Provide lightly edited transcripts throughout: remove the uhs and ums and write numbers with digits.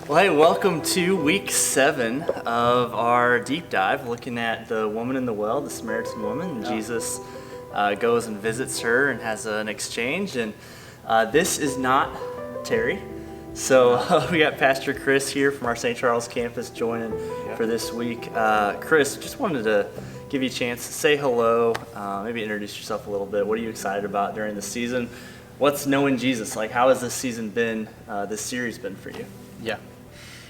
Well, hey, welcome to week 7 of our deep dive, looking at the woman in the well, the Samaritan woman. And Jesus goes and visits her and has an exchange. And this is not Terry. So we got Pastor Chris here from our St. Charles campus joining for this week. Chris, just wanted to give you a chance to say hello, maybe introduce yourself a little bit. What are you excited about during the season? What's knowing Jesus? Like, how has this season been, this series been for you?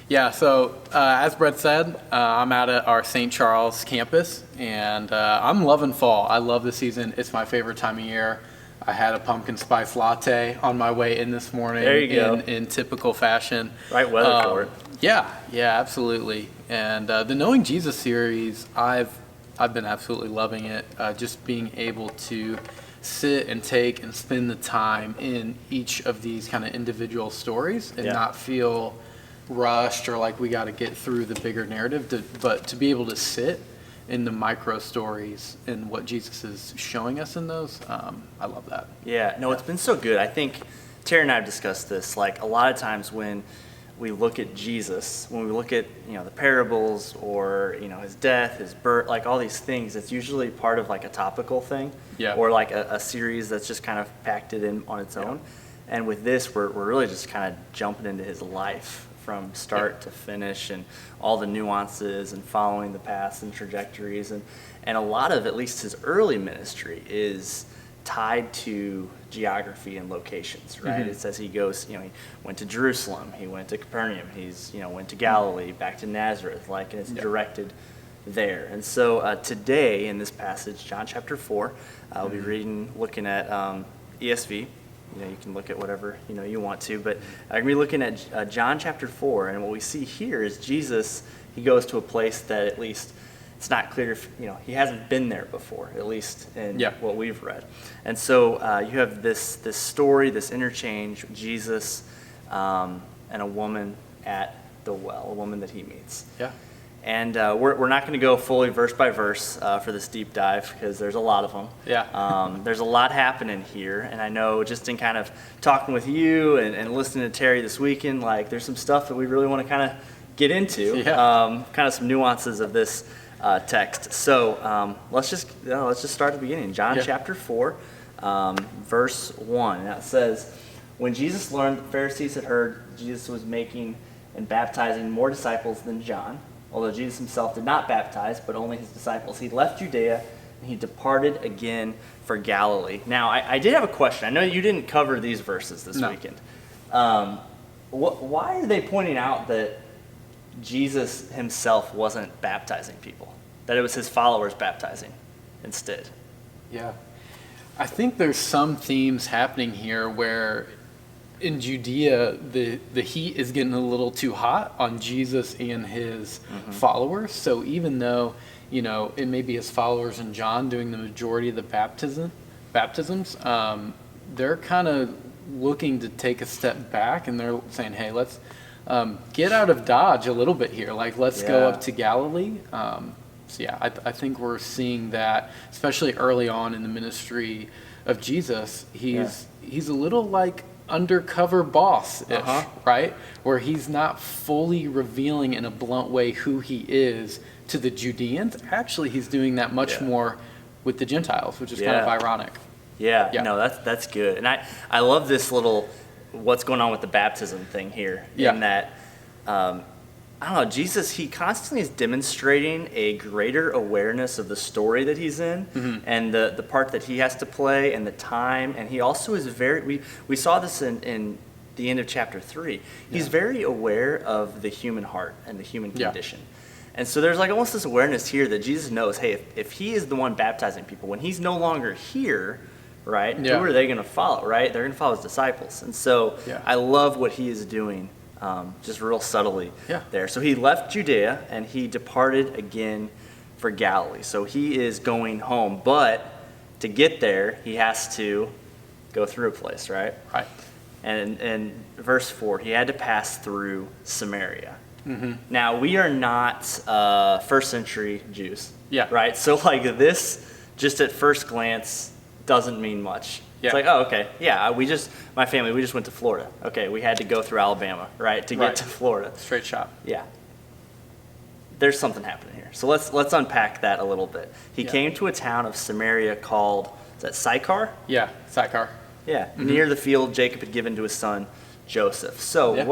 Yeah. So as Brett said, I'm out at our St. Charles campus, and I'm loving fall. I love the season. It's my favorite time of year. I had a pumpkin spice latte on my way in this morning. There you go. In typical fashion. Right weather for it. Yeah, absolutely. And the Knowing Jesus series, I've been absolutely loving it. Just being able to sit and take and spend the time in each of these kind of individual stories and not feel rushed or like we got to get through the bigger narrative, but to be able to sit in the micro stories and what Jesus is showing us in those, I love that. It's been so good. I think Terry and I have discussed this. Like, a lot of times when we look at Jesus, when we look at the parables or his death, his birth, like all these things, it's usually part of like a topical thing, or like a series that's just kind of packed it in on its own. And with this, we're really just kind of jumping into his life from start to finish, and all the nuances and following the paths and trajectories, and a lot of at least his early ministry is tied to geography and locations, right? Mm-hmm. It says he goes, he went to Jerusalem, he went to Capernaum, he's went to Galilee, back to Nazareth, and it's directed there. And so today in this passage, John chapter 4, I'll be looking at ESV. You can look at whatever you want to, but I'm going to be looking at John chapter 4, and what we see here is Jesus. He goes to a place that at least it's not clear if he hasn't been there before, at least in what we've read. And so you have this story, this interchange, Jesus and a woman at the well, a woman that he meets. And we're not going to go fully verse by verse for this deep dive because there's a lot of them. There's a lot happening here, and I know just in kind of talking with you and listening to Terry this weekend, like there's some stuff that we really want to kind of get into, kind of some nuances of this text. So let's just start at the beginning. John chapter 4, verse 1. And that says, "When Jesus learned that the Pharisees had heard Jesus was making and baptizing more disciples than John, although Jesus himself did not baptize, but only his disciples, he left Judea and he departed again for Galilee." Now, I did have a question. I know you didn't cover these verses this weekend. Why are they pointing out that Jesus himself wasn't baptizing people? That it was his followers baptizing instead? I think there's some themes happening here where in Judea, the heat is getting a little too hot on Jesus and his followers. So even though, it may be his followers and John doing the majority of the baptisms, they're kind of looking to take a step back, and they're saying, hey, let's get out of Dodge a little bit here. Like, let's go up to Galilee. I think we're seeing that, especially early on in the ministry of Jesus. He's a little like undercover boss-ish, right? Where he's not fully revealing in a blunt way who he is to the Judeans. Actually, he's doing that much more with the Gentiles, which is kind of ironic. No, that's good. And I love this little what's going on with the baptism thing here. In that, I don't know, Jesus, he constantly is demonstrating a greater awareness of the story that he's in and the part that he has to play and the time. And he also is we saw this in the end of chapter 3. He's very aware of the human heart and the human condition. And so there's like almost this awareness here that Jesus knows, hey, if he is the one baptizing people, when he's no longer here, right, who are they going to follow, right? They're going to follow his disciples. And so I love what he is doing. Just real subtly there. So he left Judea and he departed again for Galilee. So he is going home, but to get there, he has to go through a place, right? Right. And verse 4, he had to pass through Samaria. Now, we are not first century Jews, right? So like this, just at first glance, doesn't mean much. Yeah. It's like, oh, okay, yeah, my family, we just went to Florida. Okay, we had to go through Alabama, right, to get to Florida. Straight shot. Yeah. There's something happening here. So let's unpack that a little bit. He came to a town of Samaria called, is that Sychar? Yeah, Sychar. Yeah, near the field Jacob had given to his son Joseph. So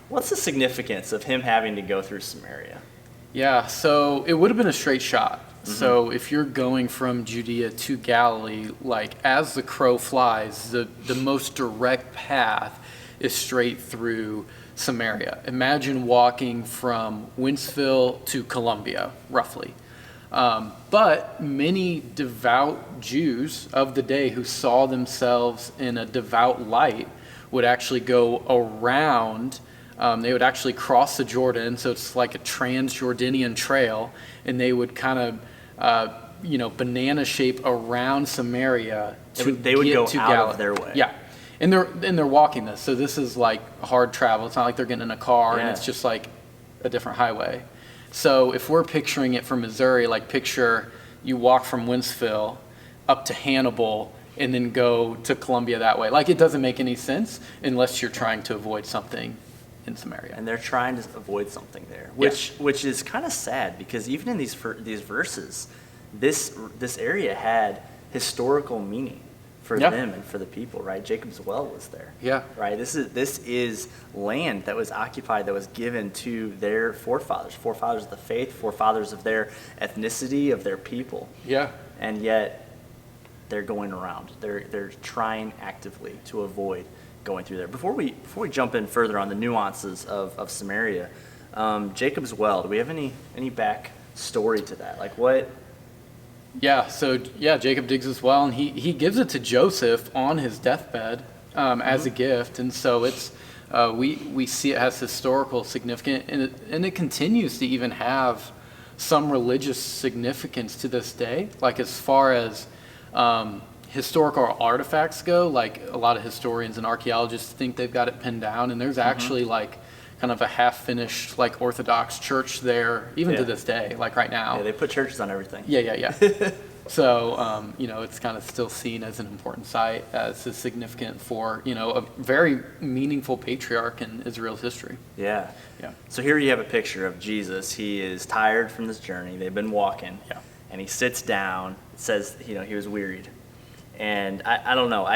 what's the significance of him having to go through Samaria? Yeah, so it would have been a straight shot. So if you're going from Judea to Galilee, like as the crow flies, the most direct path is straight through Samaria. Imagine walking from Wentzville to Columbia, roughly. But many devout Jews of the day who saw themselves in a devout light would actually go around. They would actually cross the Jordan, so it's like a Transjordanian trail, and they would kind of, banana shape around Samaria They would go out of their way. Yeah, and they're walking this, so this is like hard travel. It's not like they're getting in a car, and it's just like a different highway. So if we're picturing it from Missouri, like picture you walk from Wentzville up to Hannibal and then go to Columbia that way. Like it doesn't make any sense unless you're trying to avoid something in Samaria. And they're trying to avoid something there, which is kind of sad, because even in these verses, this area had historical meaning for them and for the people, right? Jacob's well was there. Yeah. Right? This is land that was occupied, that was given to their forefathers of the faith, forefathers of their ethnicity, of their people. Yeah. And yet they're going around. They're trying actively to avoid going through there. Before we jump in further on the nuances of Samaria, Jacob's well, do we have any back story to that? Like what? Yeah, so Jacob digs his well, and he gives it to Joseph on his deathbed as a gift, and so it's we see it has historical significance, and it continues to even have some religious significance to this day. Like as far as historical artifacts go, like a lot of historians and archaeologists think they've got it pinned down, and there's actually like kind of a half-finished like Orthodox church there, even to this day, like right now. Yeah, they put churches on everything. Yeah. So, it's kind of still seen as an important site, as is significant for, a very meaningful patriarch in Israel's history. Yeah. Yeah. So here you have a picture of Jesus. He is tired from this journey. They've been walking. Yeah. And he sits down. It says, he was wearied. And I don't know.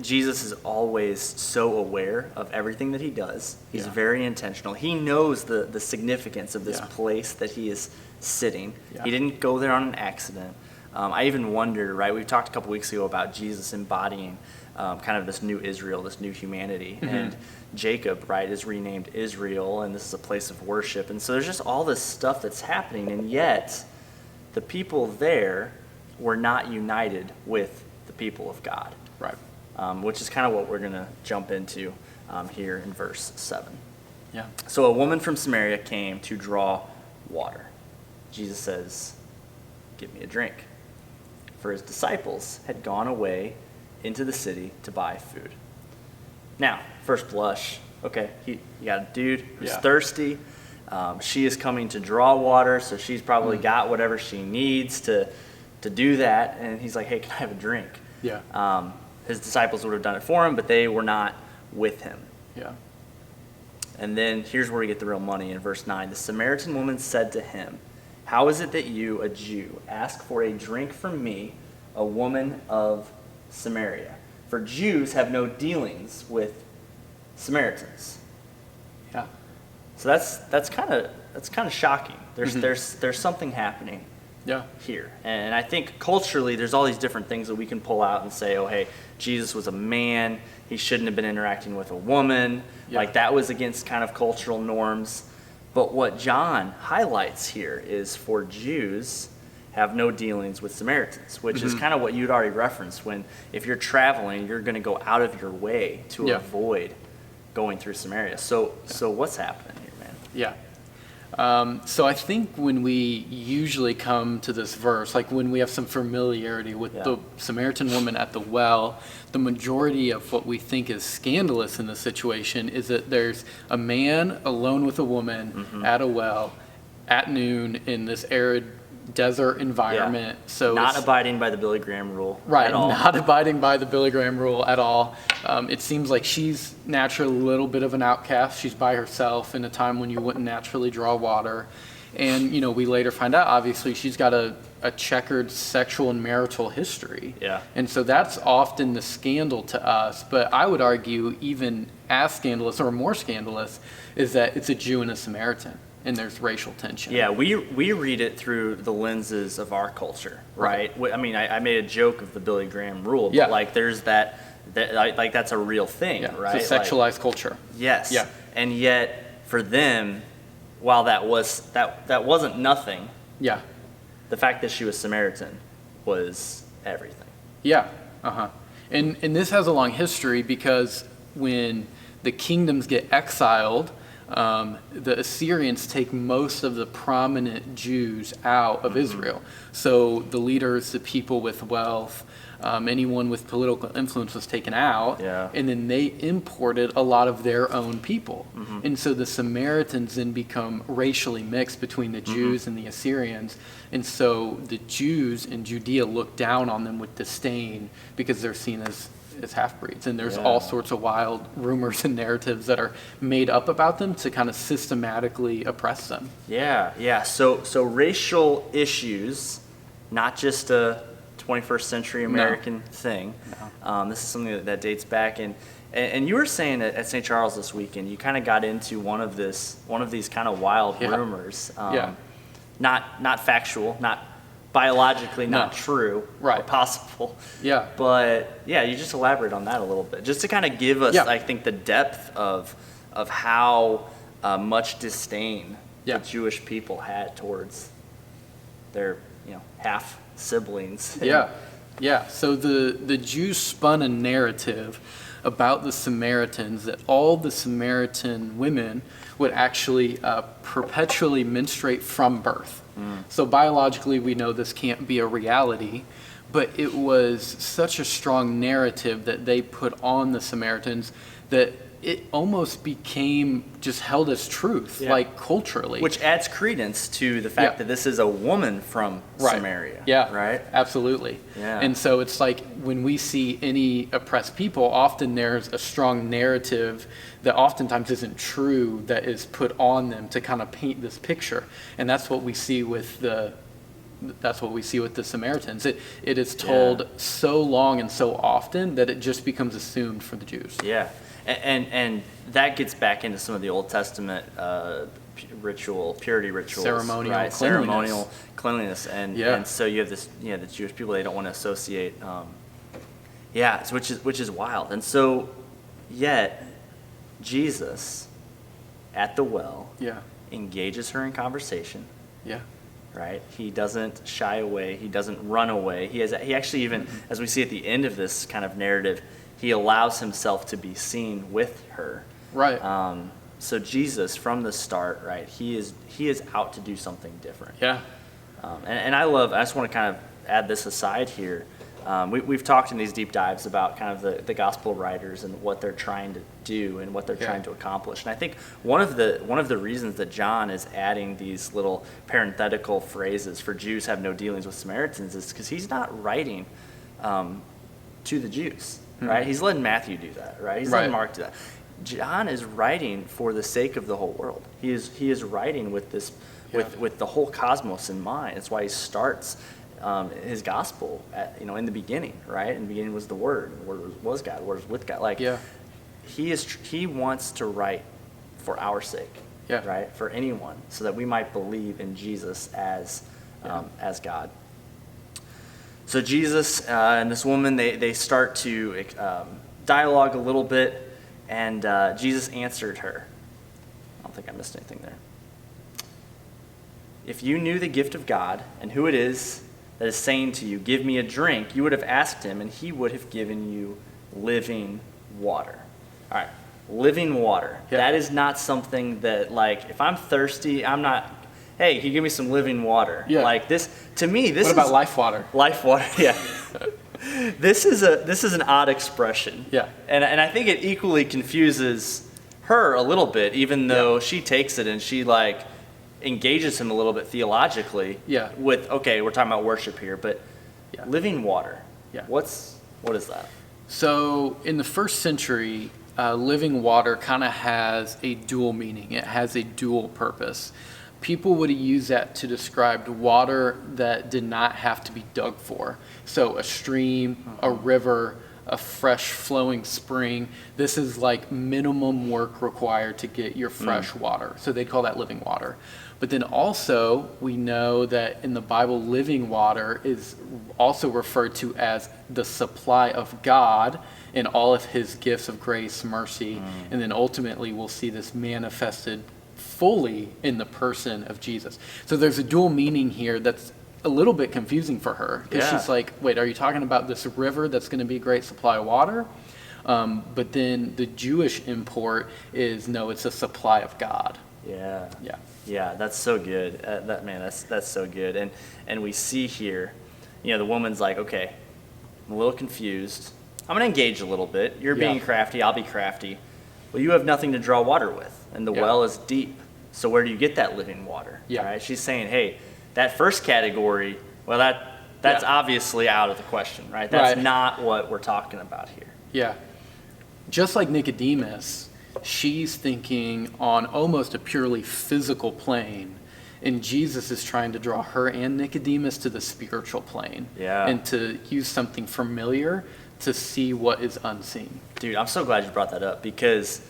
Jesus is always so aware of everything that he does. He's very intentional. He knows the significance of this place that he is sitting. Yeah. He didn't go there on an accident. I even wonder, right, we talked a couple weeks ago about Jesus embodying kind of this new Israel, this new humanity. Mm-hmm. And Jacob, right, is renamed Israel, and this is a place of worship. And so there's just all this stuff that's happening, and yet the people there were not united with the people of God. Right. Which is kind of what we're going to jump into here in verse 7. Yeah. So a woman from Samaria came to draw water. Jesus says, "Give me a drink." For his disciples had gone away into the city to buy food. Now, first blush, okay, you got a dude who's thirsty. She is coming to draw water, so she's probably got whatever she needs to do that. And he's like, "Hey, can I have a drink?" Yeah. His disciples would have done it for him, but they were not with him. Yeah. And then here's where we get the real money in verse 9. The Samaritan woman said to him, "How is it that you, a Jew, ask for a drink from me, a woman of Samaria? For Jews have no dealings with Samaritans." Yeah. So that's kind of shocking. There's something happening. Yeah. Here. And I think culturally there's all these different things that we can pull out and say, oh, hey, Jesus was a man. He shouldn't have been interacting with a woman. Yeah. Like that was against kind of cultural norms. But what John highlights here is for Jews have no dealings with Samaritans, which is kind of what you'd already referenced when if you're traveling, you're going to go out of your way to avoid going through Samaria. So what's happening here, man? Yeah. So I think when we usually come to this verse, like when we have some familiarity with the Samaritan woman at the well, the majority of what we think is scandalous in this situation is that there's a man alone with a woman at a well at noon in this arid desert environment. So not abiding by the Billy Graham rule right, at all. not abiding by the Billy Graham rule at all. It seems like she's naturally a little bit of an outcast. She's by herself in a time when you wouldn't naturally draw water. And, we later find out, obviously, she's got a checkered sexual and marital history. Yeah. And so that's often the scandal to us. But I would argue even as scandalous or more scandalous is that it's a Jew and a Samaritan, and there's racial tension. Yeah, we read it through the lenses of our culture, right? I mean, I made a joke of the Billy Graham rule, but like there's that like that's a real thing, right? It's a sexualized culture. Yes. Yeah. And yet for them, while that wasn't nothing, Yeah. the fact that she was Samaritan was everything. Yeah. Uh-huh. And this has a long history because when the kingdoms get exiled, the Assyrians take most of the prominent Jews out of Israel. So the leaders, the people with wealth, anyone with political influence was taken out, and then they imported a lot of their own people. And so the Samaritans then become racially mixed between the Jews and the Assyrians. And so the Jews in Judea look down on them with disdain because they're seen as half-breeds. And there's all sorts of wild rumors and narratives that are made up about them to kind of systematically oppress them. Yeah. So racial issues, not just a 21st century American thing. No. This is something that dates back. And you were saying at St. Charles this weekend, you kind of got into one of these kind of wild rumors. Not factual, not biologically not true or possible. Yeah. But you just elaborate on that a little bit, just to kind of give us, I think, the depth of how much disdain the Jewish people had towards their half siblings. Yeah. So the Jews spun a narrative about the Samaritans that all the Samaritan women would actually perpetually menstruate from birth. So biologically, we know this can't be a reality, but it was such a strong narrative that they put on the Samaritans that it almost became just held as truth, like culturally. Which adds credence to the fact that this is a woman from Samaria. Yeah, right? Absolutely. Yeah. And so it's like when we see any oppressed people, often there's a strong narrative that oftentimes isn't true that is put on them to kind of paint this picture. And that's what we see with the Samaritans. It is told so long and so often that it just becomes assumed for the Jews. Yeah. And that gets back into some of the Old Testament purity rituals, ceremonial cleanliness, and so you have this, the Jewish people, they don't want to associate, which is wild. And so, yet Jesus at the well engages her in conversation. Yeah. Right? He doesn't shy away. He doesn't run away. He actually even, as we see at the end of this kind of narrative, he allows himself to be seen with her. Right. So Jesus, from the start, right, he is out to do something different. Yeah. And I just want to kind of add this aside here. We've talked in these deep dives about kind of the gospel writers and what they're trying to do and what they're trying to accomplish. And I think one of the reasons that John is adding these little parenthetical phrases for Jews have no dealings with Samaritans is because he's not writing to the Jews. Right? He's letting Matthew do that, right? He's letting Mark do that. John is writing for the sake of the whole world. He is writing with this, with the whole cosmos in mind. That's why he starts his gospel in the beginning, right? In the beginning was the Word. The Word was God. The Word was with God. He wants to write for our sake, right? For anyone, so that we might believe in Jesus as God. So Jesus and this woman, they start to dialogue a little bit, and Jesus answered her. I don't think I missed anything there. If you knew the gift of God and who it is that is saying to you, give me a drink, you would have asked him, and he would have given you living water. All right, living water. Yeah. That is not something that, if I'm thirsty, I'm not... Hey, can you give me some living water? Yeah. To me, this is... What about life water? Life water, yeah. This is an odd expression. Yeah. And I think it equally confuses her a little bit, even though she takes it and she, engages him a little bit theologically. Yeah. With, okay, we're talking about worship here, but Yeah. living water. Yeah. What is that? So in the first century, living water kind of has a dual meaning. It has a dual purpose. People would use that to describe water that did not have to be dug for. So a stream, a river, a fresh flowing spring. This is like minimum work required to get your fresh water. So they call that living water. But then also we know that in the Bible, living water is also referred to as the supply of God in all of his gifts of grace, mercy, and then ultimately we'll see this manifested fully in the person of Jesus. So there's a dual meaning here that's a little bit confusing for her, because she's like, wait, are you talking about this river that's going to be a great supply of water? But then the Jewish import is, no, it's a supply of God. Yeah, that's so good. That's so good. And we see here, the woman's like, okay, I'm a little confused. I'm going to engage a little bit. You're being crafty, I'll be crafty. Well, you have nothing to draw water with, and the well is deep. So where do you get that living water? Right? She's saying, hey, that first category, well, that's obviously out of the question, right? That's not what we're talking about here. Yeah. Just like Nicodemus, she's thinking on almost a purely physical plane, and Jesus is trying to draw her and Nicodemus to the spiritual plane, and to use something familiar to see what is unseen. Dude, I'm so glad you brought that up, because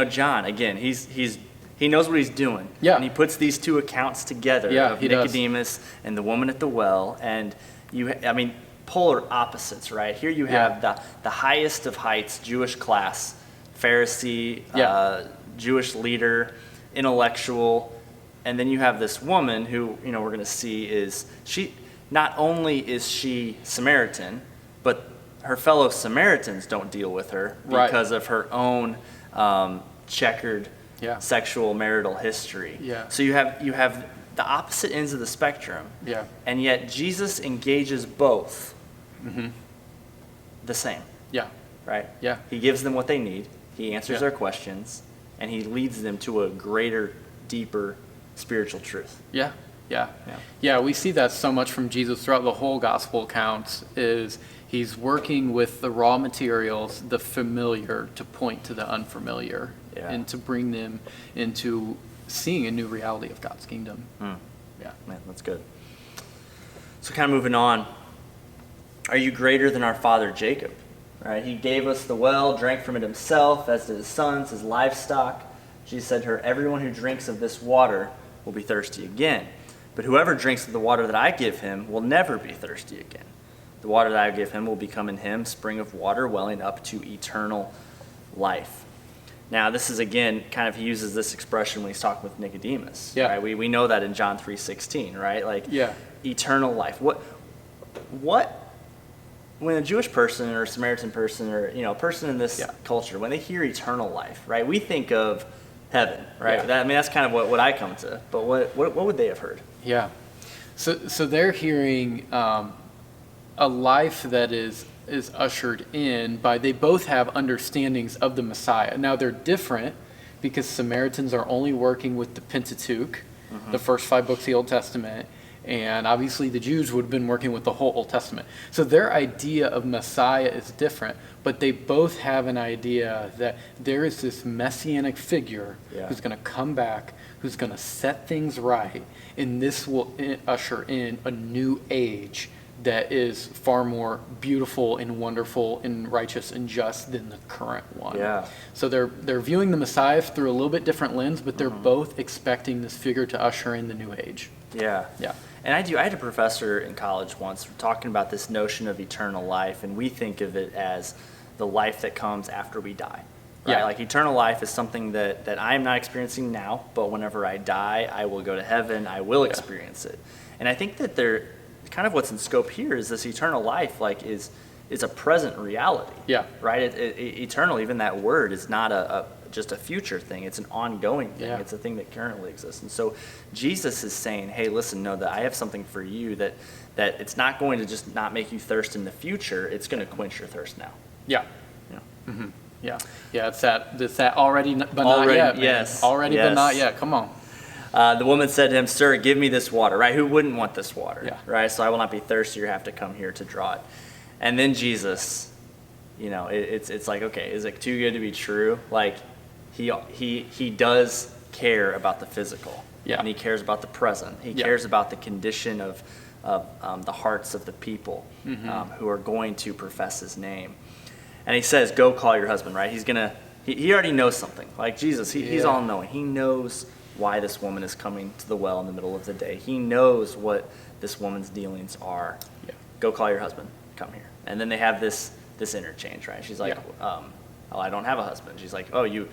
John, again, he knows what he's doing, and he puts these two accounts together of Nicodemus and the woman at the well, and polar opposites, right? Here you have the highest of heights, Jewish class, Pharisee, Jewish leader, intellectual, and then you have this woman who, we're going to see not only is she Samaritan, but her fellow Samaritans don't deal with her because of her own checkered sexual marital history. So you have the opposite ends of the spectrum, and yet Jesus engages both the same. Right? He gives them what they need. He answers their questions, and he leads them to a greater, deeper spiritual truth. Yeah, we see that so much from Jesus throughout the whole gospel accounts. Is he's working with the raw materials, the familiar, to point to the unfamiliar, and to bring them into seeing a new reality of God's kingdom. Man, that's good. So kind of moving on, are you greater than our father Jacob? Right? He gave us the well, drank from it himself, as did his sons, his livestock. Jesus said to her, everyone who drinks of this water will be thirsty again. But whoever drinks of the water that I give him will never be thirsty again. The water that I give him will become in him spring of water welling up to eternal life. Now, this is, again, kind of, he uses this expression when he's talking with Nicodemus. Right? We know that in John 3:16, right? Like, eternal life. What, when a Jewish person or a Samaritan person or, a person in this culture, when they hear eternal life, right, we think of heaven, right? That's kind of what I come to. But what would they have heard? So they're hearing a life that is ushered in by, they both have understandings of the Messiah. Now they're different because Samaritans are only working with the Pentateuch, the first 5 books of the Old Testament, and obviously the Jews would have been working with the whole Old Testament. So their idea of Messiah is different, but they both have an idea that there is this messianic figure who's going to come back, who's going to set things right, and this will usher in a new age that is far more beautiful and wonderful and righteous and just than the current one. So they're viewing the Messiah through a little bit different lens, but they're both expecting this figure to usher in the new age. And I had a professor in college once talking about this notion of eternal life, and we think of it as the life that comes after we die. Right? Like, eternal life is something that I am not experiencing now, but whenever I die, I will go to heaven, I will experience it. And I think that kind of what's in scope here is this eternal life, like, is a present reality. Right? Eternal, even that word, is not just a future thing. It's an ongoing thing. It's a thing that currently exists. And so Jesus is saying, hey, listen, know that I have something for you that it's not going to just not make you thirst in the future. It's going to quench your thirst now. It's that already but not yet. Man. Already but not yet. Come on. The woman said to him, "Sir, give me this water." Right? Who wouldn't want this water? Yeah. Right? "So I will not be thirsty or have to come here to draw it." And then Jesus, it's like, okay, is it too good to be true? Like, he does care about the physical. Yeah. And he cares about the present. He cares about the condition of the hearts of the people who are going to profess his name. And he says, "Go call your husband," right? He already knows something. Like Jesus, he's all knowing. He knows why this woman is coming to the well in the middle of the day. He knows what this woman's dealings are. Yeah. "Go call your husband, come here." And then they have this interchange, right? She's like, "Oh, I don't have a husband." She's like, "Oh, you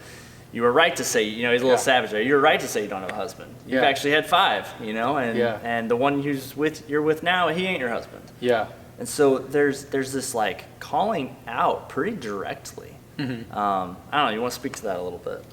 were right to say," he's a little savage there. "You're right to say you don't have a husband. You've actually had 5, and the one you're with now, he ain't your husband." Yeah. And so there's this like calling out pretty directly. I don't know. You want to speak to that a little bit?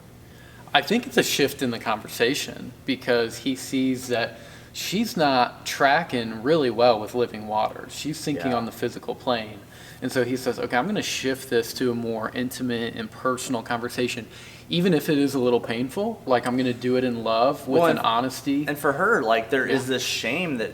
I think it's a shift in the conversation because he sees that she's not tracking really well with living water. She's sinking on the physical plane. And so he says, okay, I'm going to shift this to a more intimate and personal conversation, even if it is a little painful. Like, I'm going to do it in love with an honesty. And for her, like, there is this shame that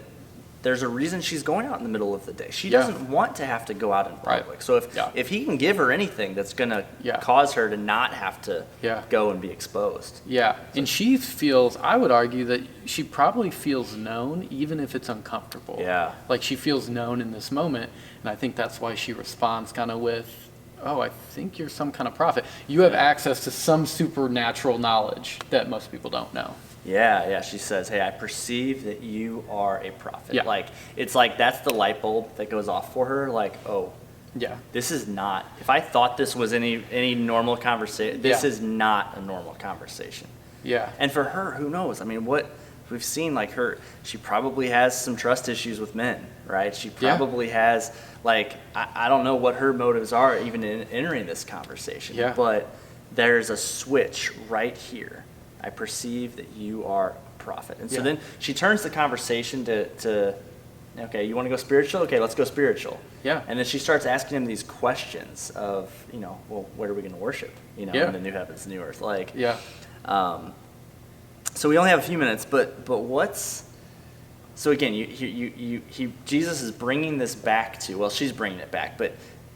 there's a reason she's going out in the middle of the day. She doesn't want to have to go out in public. Right. So if he can give her anything that's going to cause her to not have to go and be exposed. Yeah. And she feels, I would argue that she probably feels known even if it's uncomfortable. Yeah. Like, she feels known in this moment. And I think that's why she responds kind of with, "Oh, I think you're some kind of prophet. You have access to some supernatural knowledge that most people don't know." Yeah. She says, "Hey, I perceive that you are a prophet." Yeah. Like, it's like that's the light bulb that goes off for her. Like, oh, yeah, this is not, if I thought this was any normal conversation, this is not a normal conversation. Yeah. And for her, who knows? I mean, what we've seen, like she probably has some trust issues with men, right? She probably has, like, I don't know what her motives are even in entering this conversation. Yeah. But there's a switch right here. I perceive that you are a prophet. And so then she turns the conversation to okay, you want to go spiritual? Okay, let's go spiritual. Yeah. And then she starts asking him these questions of, well, where are we going to worship? In the new heavens, new earth. Like, so we only have a few minutes, but so again, Jesus is bringing this back to, well, she's bringing it back, but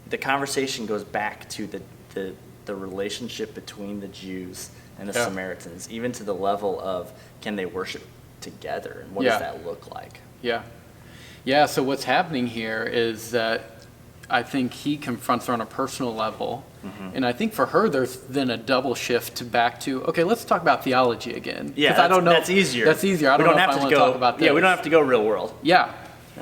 the conversation goes back to the relationship between the Jews and the Samaritans, even to the level of, can they worship together, and what does that look like? Yeah, so what's happening here is that I think he confronts her on a personal level, and I think for her there's then a double shift back to, okay, let's talk about theology again. Yeah, I don't know. That's easier. That's easier. I don't know if I want to talk about this. Yeah, we don't have to go real world. Yeah.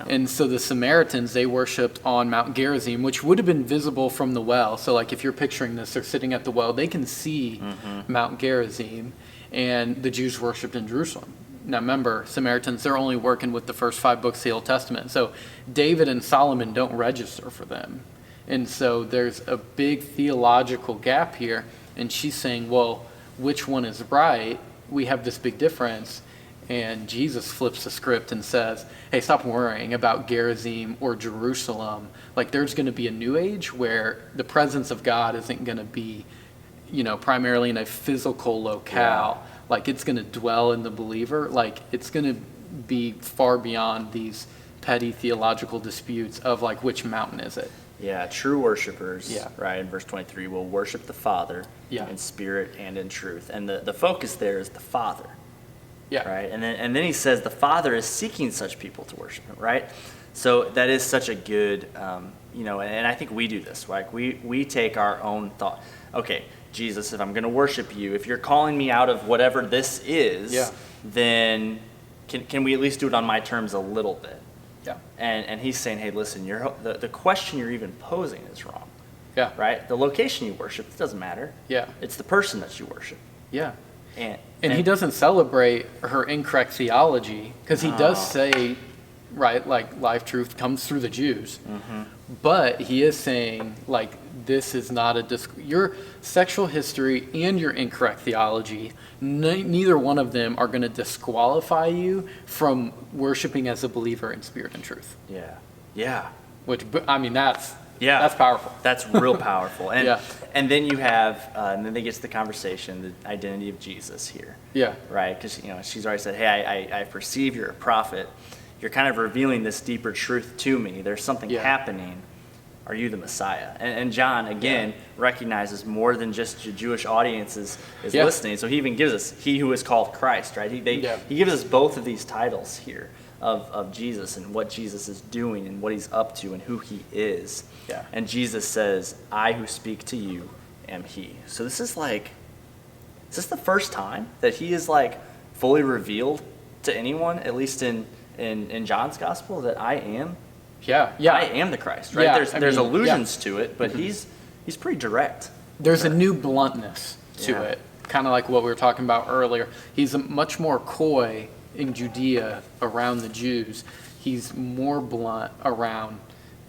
And so the Samaritans, they worshipped on Mount Gerizim, which would have been visible from the well. So like if you're picturing this, they're sitting at the well, they can see Mount Gerizim, and the Jews worshipped in Jerusalem. Now remember, Samaritans, they're only working with the first 5 books of the Old Testament. So David and Solomon don't register for them. And so there's a big theological gap here. And she's saying, well, which one is right? We have this big difference. And Jesus flips the script and says, hey, stop worrying about Gerizim or Jerusalem. Like, there's going to be a new age where the presence of God isn't going to be, primarily in a physical locale. Like, it's going to dwell in the believer. Like, it's going to be far beyond these petty theological disputes of, like, which mountain is it? Yeah, true worshipers, right, in verse 23, will worship the Father in spirit and in truth. And the focus there is the Father. Yeah. Right. And then he says the Father is seeking such people to worship him, right? So that is such a good, and I think we do this, right? We take our own thought. Okay, Jesus, if I'm going to worship you, if you're calling me out of whatever this is, then can we at least do it on my terms a little bit? Yeah. And he's saying, hey, listen, the question you're even posing is wrong. Yeah. Right? The location you worship, it doesn't matter. Yeah. It's the person that you worship. Yeah. And he doesn't celebrate her incorrect theology, because he does say, right, like, life truth comes through the Jews. But he is saying, like, this is not your sexual history and your incorrect theology, neither one of them are going to disqualify you from worshiping as a believer in spirit and truth. Yeah. Which, I mean, that's Yeah. That's powerful. That's real powerful. And Yeah. and then you have, and then they get to the conversation, the identity of Jesus here. Yeah. Right? Because, she's already said, hey, I perceive you're a prophet. You're kind of revealing this deeper truth to me. There's something happening. Are you the Messiah? And John, again, recognizes more than just the Jewish audience is listening. So he even gives us, he who is called Christ, right? He gives us both of these titles here of Jesus and what Jesus is doing and what he's up to and who he is. Yeah. And Jesus says, I who speak to you am he. So this is the first time that he is fully revealed to anyone, at least in John's gospel, that I am I am the Christ, right? Yeah, There's allusions to it, but he's pretty direct. There's a new bluntness to it, kind of like what we were talking about earlier. He's much more coy in Judea around the Jews. He's more blunt around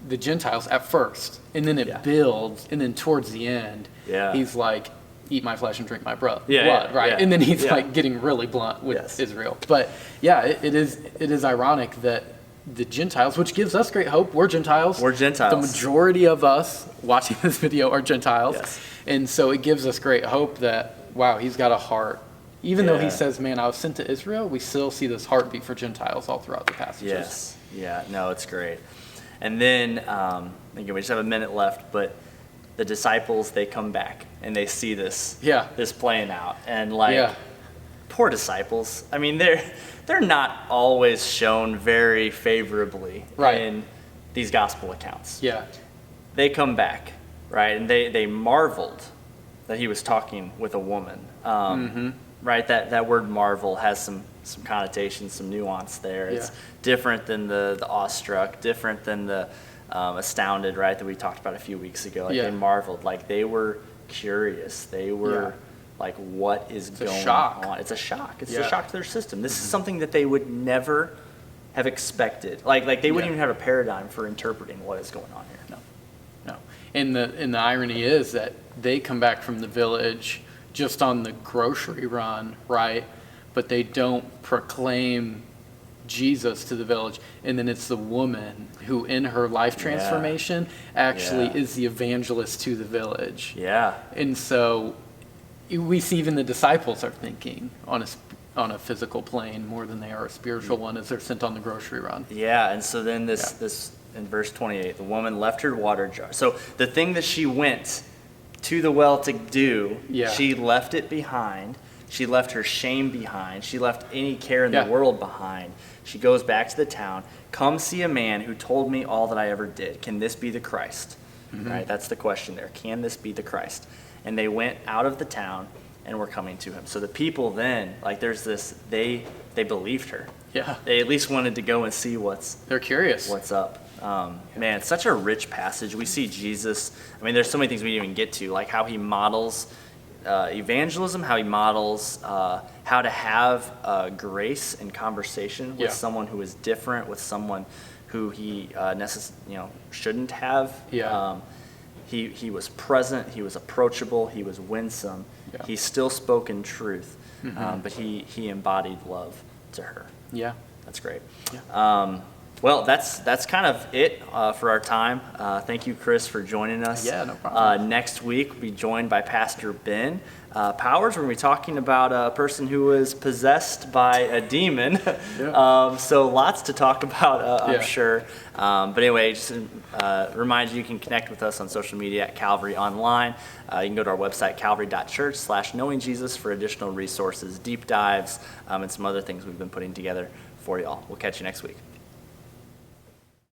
the Gentiles at first, and then it builds, and then towards the end, he's like, eat my flesh and drink my blood, right? And then he's getting really blunt with Israel. But it is ironic that the Gentiles, which gives us great hope. We're Gentiles. The majority of us watching this video are Gentiles. Yes. And so it gives us great hope that, wow, he's got a heart. Even though he says, man, I was sent to Israel, we still see this heartbeat for Gentiles all throughout the passages. Yes. Yeah. No, it's great. And then, again, we just have a minute left, but the disciples, they come back and they see this playing out. And poor disciples. I mean, they're not always shown very favorably in these gospel accounts. Yeah. They come back, right? And they marveled that he was talking with a woman. Right? That word marvel has some connotations, some nuance there. It's different than the awestruck, different than the astounded, right, that we talked about a few weeks ago. They marveled. They were curious. They were what is going on? It's a shock. It's a shock to their system. This is something that they would never have expected. They wouldn't even have a paradigm for interpreting what is going on here. No. And the irony is that they come back from the village just on the grocery run, right? But they don't proclaim Jesus to the village. And then it's the woman who, in her life transformation, actually is the evangelist to the village. Yeah. And so we see even the disciples are thinking on a physical plane more than they are a spiritual one as they're sent on the grocery run. Yeah, and so then this in verse 28, the woman left her water jar. So the thing that she went to the well to do, she left it behind. She left her shame behind. She left any care in the world behind. She goes back to the town. Come see a man who told me all that I ever did. Can this be the Christ? Right? That's the question there. Can this be the Christ? And they went out of the town and were coming to him. So the people then, there's this, they believed her. Yeah. They at least wanted to go and see they're curious. What's up. Man, it's such a rich passage. We see Jesus. I mean, there's so many things we didn't even get to, like how he models evangelism, how he models how to have grace and conversation with someone who is different, with someone who he shouldn't have. Yeah. He was present. He was approachable. He was winsome. Yeah. He still spoke in truth, but he embodied love to her. Yeah. That's great. Yeah. Well, that's kind of it for our time. Thank you, Chris, for joining us. Yeah, no problem. Next week, we'll be joined by Pastor Ben Powers. We're going to be talking about a person who was possessed by a demon. So lots to talk about, I'm sure. But anyway, just remind you can connect with us on social media at Calvary Online. You can go to our website, calvary.church/knowingjesus for additional resources, deep dives, and some other things we've been putting together for y'all. We'll catch you next week.